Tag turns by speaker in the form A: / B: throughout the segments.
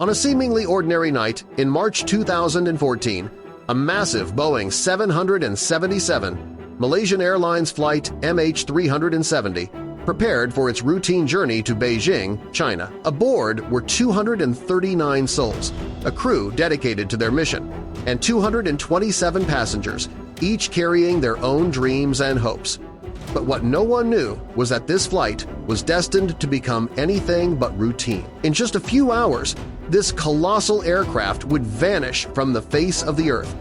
A: On a seemingly ordinary night in March 2014, a massive Boeing 777 Malaysian Airlines flight MH370 prepared for its routine journey to Beijing, China. Aboard were 239 souls, a crew dedicated to their mission, and 227 passengers, each carrying their own dreams and hopes. But what no one knew was that this flight was destined to become anything but routine. In just a few hours, this colossal aircraft would vanish from the face of the Earth,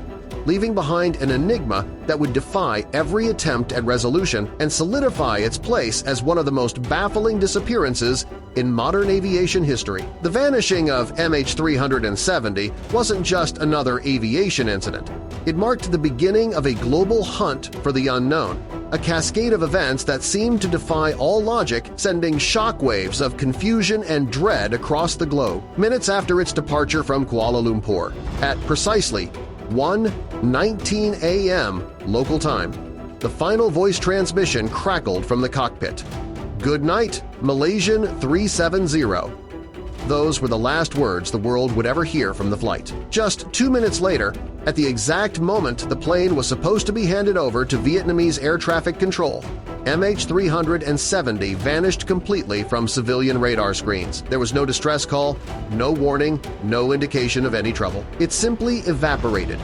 A: leaving behind an enigma that would defy every attempt at resolution and solidify its place as one of the most baffling disappearances in modern aviation history. The vanishing of MH370 wasn't just another aviation incident. It marked the beginning of a global hunt for the unknown, a cascade of events that seemed to defy all logic, sending shockwaves of confusion and dread across the globe. Minutes after its departure from Kuala Lumpur, at precisely 1:19 a.m. local time, the final voice transmission crackled from the cockpit. "Good night, Malaysian 370. Those were the last words the world would ever hear from the flight. Just 2 minutes later, at the exact moment the plane was supposed to be handed over to Vietnamese air traffic control, MH370 vanished completely from civilian radar screens. There was no distress call, no warning, no indication of any trouble. It simply evaporated.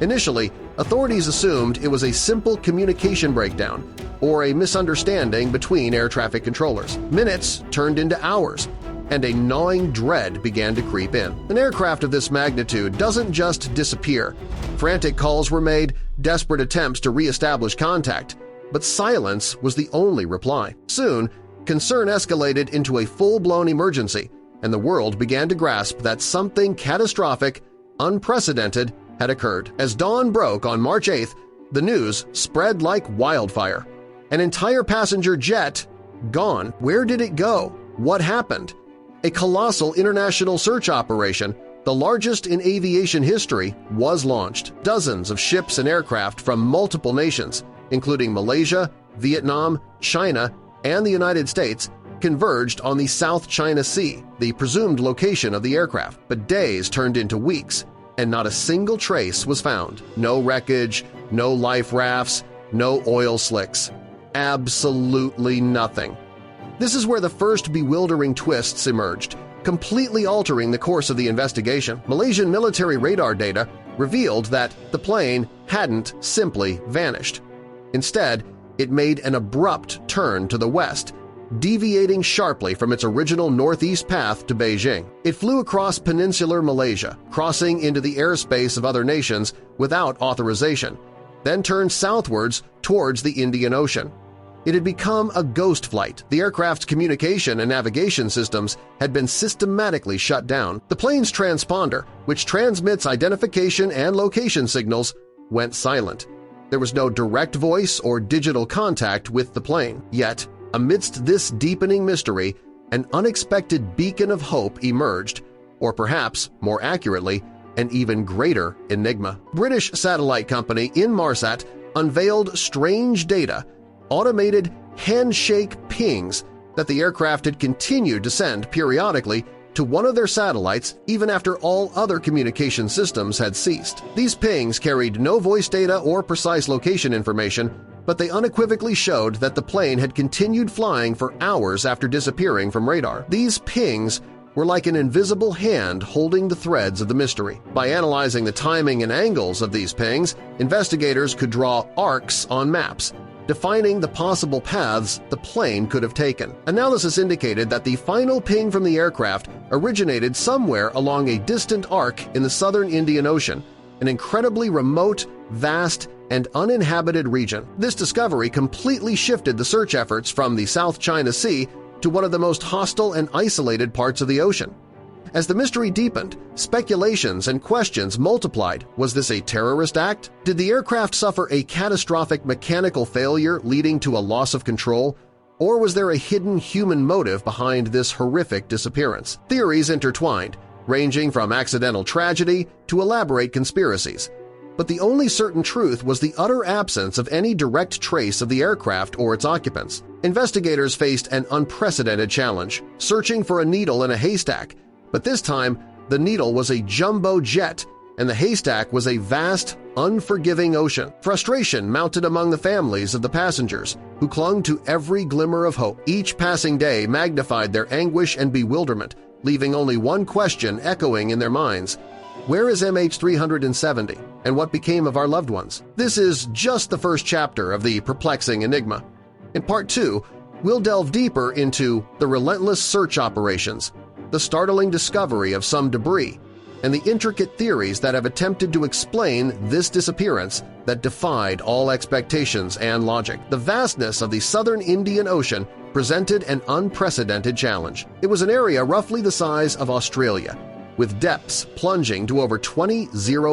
A: Initially, authorities assumed it was a simple communication breakdown or a misunderstanding between air traffic controllers. Minutes turned into hours, and a gnawing dread began to creep in. An aircraft of this magnitude doesn't just disappear. Frantic calls were made, desperate attempts to re-establish contact, but silence was the only reply. Soon, concern escalated into a full-blown emergency, and the world began to grasp that something catastrophic, unprecedented, had occurred. As dawn broke on March 8th, the news spread like wildfire. An entire passenger jet gone. Where did it go? What happened? A colossal international search operation, the largest in aviation history, was launched. Dozens of ships and aircraft from multiple nations, including Malaysia, Vietnam, China, and the United States, converged on the South China Sea, the presumed location of the aircraft. But days turned into weeks, and not a single trace was found. No wreckage, no life rafts, no oil slicks. Absolutely nothing. This is where the first bewildering twists emerged, completely altering the course of the investigation. Malaysian military radar data revealed that the plane hadn't simply vanished. Instead, it made an abrupt turn to the west, deviating sharply from its original northeast path to Beijing. It flew across peninsular Malaysia, crossing into the airspace of other nations without authorization, then turned southwards towards the Indian Ocean. It had become a ghost flight. The aircraft's communication and navigation systems had been systematically shut down. The plane's transponder, which transmits identification and location signals, went silent. There was no direct voice or digital contact with the plane. Yet, amidst this deepening mystery, an unexpected beacon of hope emerged, or perhaps, more accurately, an even greater enigma. British satellite company Inmarsat unveiled strange data, automated handshake pings that the aircraft had continued to send periodically to one of their satellites even after all other communication systems had ceased. These pings carried no voice data or precise location information, but they unequivocally showed that the plane had continued flying for hours after disappearing from radar. These pings were like an invisible hand holding the threads of the mystery. By analyzing the timing and angles of these pings, investigators could draw arcs on maps, defining the possible paths the plane could have taken. Analysis indicated that the final ping from the aircraft originated somewhere along a distant arc in the southern Indian Ocean, an incredibly remote, vast, and uninhabited region. This discovery completely shifted the search efforts from the South China Sea to one of the most hostile and isolated parts of the ocean. As the mystery deepened, speculations and questions multiplied. Was this a terrorist act? Did the aircraft suffer a catastrophic mechanical failure leading to a loss of control? Or was there a hidden human motive behind this horrific disappearance? Theories intertwined, ranging from accidental tragedy to elaborate conspiracies. But the only certain truth was the utter absence of any direct trace of the aircraft or its occupants. Investigators faced an unprecedented challenge, searching for a needle in a haystack, but this time The needle was a jumbo jet, and the haystack was a vast, unforgiving ocean. Frustration mounted among the families of the passengers, who clung to every glimmer of hope. Each passing day magnified their anguish and bewilderment, leaving only one question echoing in their minds: where is MH370, and what became of our loved ones? This is just the first chapter of the perplexing enigma. In Part 2, we'll delve deeper into the relentless search operations, the startling discovery of some debris, and the intricate theories that have attempted to explain this disappearance that defied all expectations and logic. The vastness of the southern Indian Ocean presented an unprecedented challenge. It was an area roughly the size of Australia, with depths plunging to over 20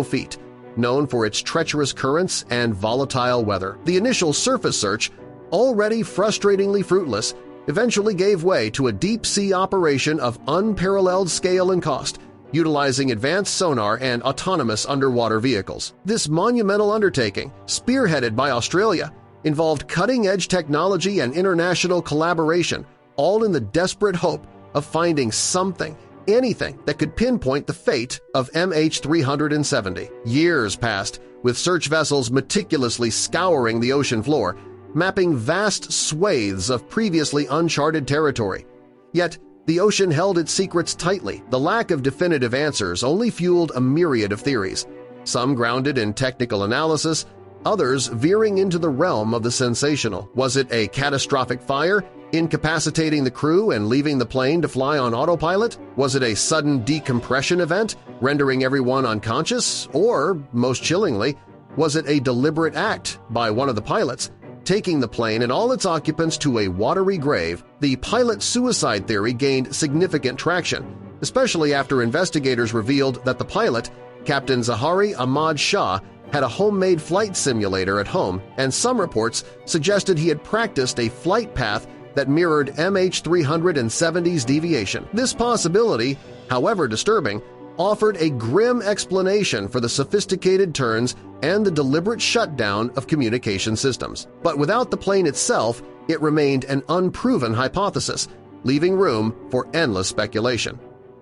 A: feet, known for its treacherous currents and volatile weather. The initial surface search, already frustratingly fruitless, eventually gave way to a deep-sea operation of unparalleled scale and cost, utilizing advanced sonar and autonomous underwater vehicles. This monumental undertaking, spearheaded by Australia, involved cutting-edge technology and international collaboration, all in the desperate hope of finding something, anything that could pinpoint the fate of MH370. Years passed, with search vessels meticulously scouring the ocean floor, mapping vast swathes of previously uncharted territory. Yet, the ocean held its secrets tightly. The lack of definitive answers only fueled a myriad of theories, some grounded in technical analysis, others veering into the realm of the sensational. Was it a catastrophic fire, incapacitating the crew and leaving the plane to fly on autopilot? Was it a sudden decompression event, rendering everyone unconscious? Or, most chillingly, was it a deliberate act by one of the pilots, taking the plane and all its occupants to a watery grave? The pilot suicide theory gained significant traction, especially after investigators revealed that the pilot, Captain Zahari Ahmad Shah, had a homemade flight simulator at home, and some reports suggested he had practiced a flight path that mirrored MH370's deviation. This possibility, however disturbing, offered a grim explanation for the sophisticated turns and the deliberate shutdown of communication systems. But without the plane itself, it remained an unproven hypothesis, leaving room for endless speculation.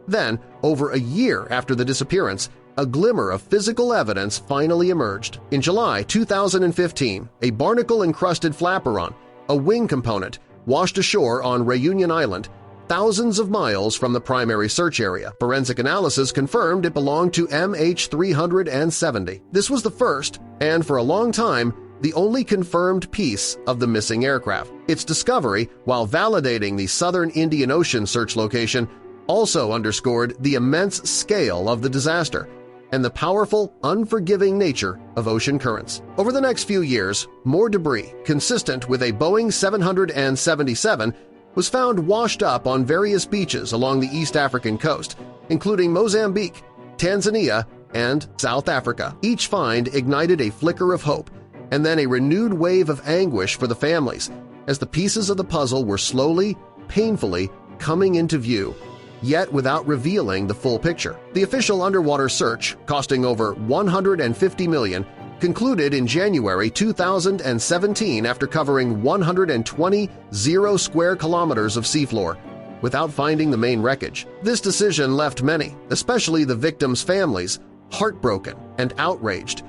A: Then, over a year after the disappearance, a glimmer of physical evidence finally emerged. In July 2015, a barnacle-encrusted flaperon, a wing component, washed ashore on Reunion Island, thousands of miles from the primary search area. Forensic analysis confirmed it belonged to MH370. This was the first, and for a long time, the only confirmed piece of the missing aircraft. Its discovery, while validating the southern Indian Ocean search location, also underscored the immense scale of the disaster and the powerful, unforgiving nature of ocean currents. Over the next few years, more debris, consistent with a Boeing 777, was found washed up on various beaches along the East African coast, including Mozambique, Tanzania, and South Africa. Each find ignited a flicker of hope, and then a renewed wave of anguish for the families as the pieces of the puzzle were slowly, painfully coming into view, yet without revealing the full picture. The official underwater search, costing over $150 million, concluded in January 2017 after covering 120 square kilometers of seafloor, without finding the main wreckage. This decision left many, especially the victims' families, heartbroken and outraged.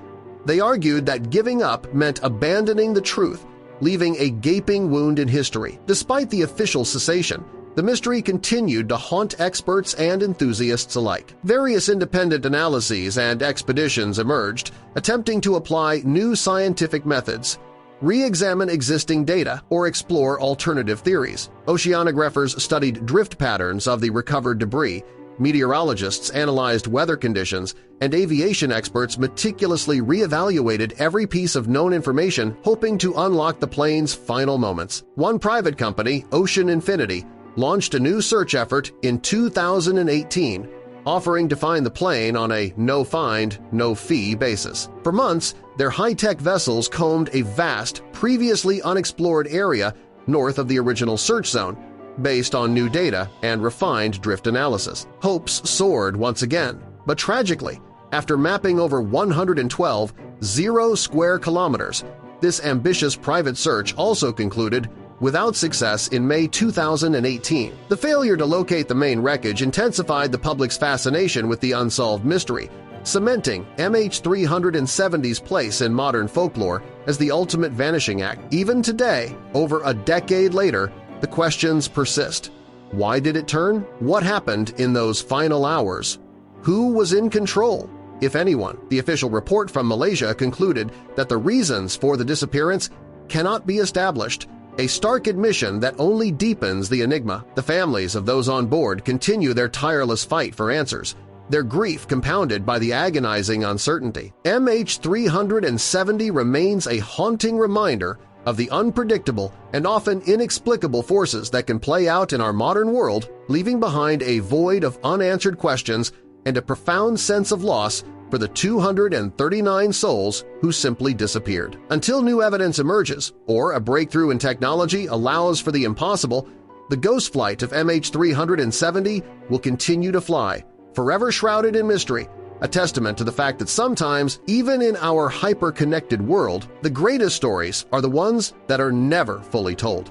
A: They argued that giving up meant abandoning the truth, leaving a gaping wound in history. Despite the official cessation, the mystery continued to haunt experts and enthusiasts alike. Various independent analyses and expeditions emerged, attempting to apply new scientific methods, re-examine existing data, or explore alternative theories. Oceanographers studied drift patterns of the recovered debris, meteorologists analyzed weather conditions, and aviation experts meticulously re-evaluated every piece of known information, hoping to unlock the plane's final moments. One private company, Ocean Infinity, launched a new search effort in 2018, offering to find the plane on a no-find, no-fee basis. For months, their high-tech vessels combed a vast, previously unexplored area north of the original search zone, based on new data and refined drift analysis. Hopes soared once again, but tragically, after mapping over 112 square kilometers, this ambitious private search also concluded without success in May 2018. The failure to locate the main wreckage intensified the public's fascination with the unsolved mystery, cementing MH370's place in modern folklore as the ultimate vanishing act. Even today, over a decade later, the questions persist. Why did it turn? What happened in those final hours? Who was in control, if anyone? The official report from Malaysia concluded that the reasons for the disappearance cannot be established, a stark admission that only deepens the enigma. The families of those on board continue their tireless fight for answers, their grief compounded by the agonizing uncertainty. MH370 remains a haunting reminder of the unpredictable and often inexplicable forces that can play out in our modern world, leaving behind a void of unanswered questions and a profound sense of loss for the 239 souls who simply disappeared. Until new evidence emerges or a breakthrough in technology allows for the impossible, the ghost flight of MH370 will continue to fly, forever shrouded in mystery, a testament to the fact that sometimes, even in our hyper-connected world, the greatest stories are the ones that are never fully told.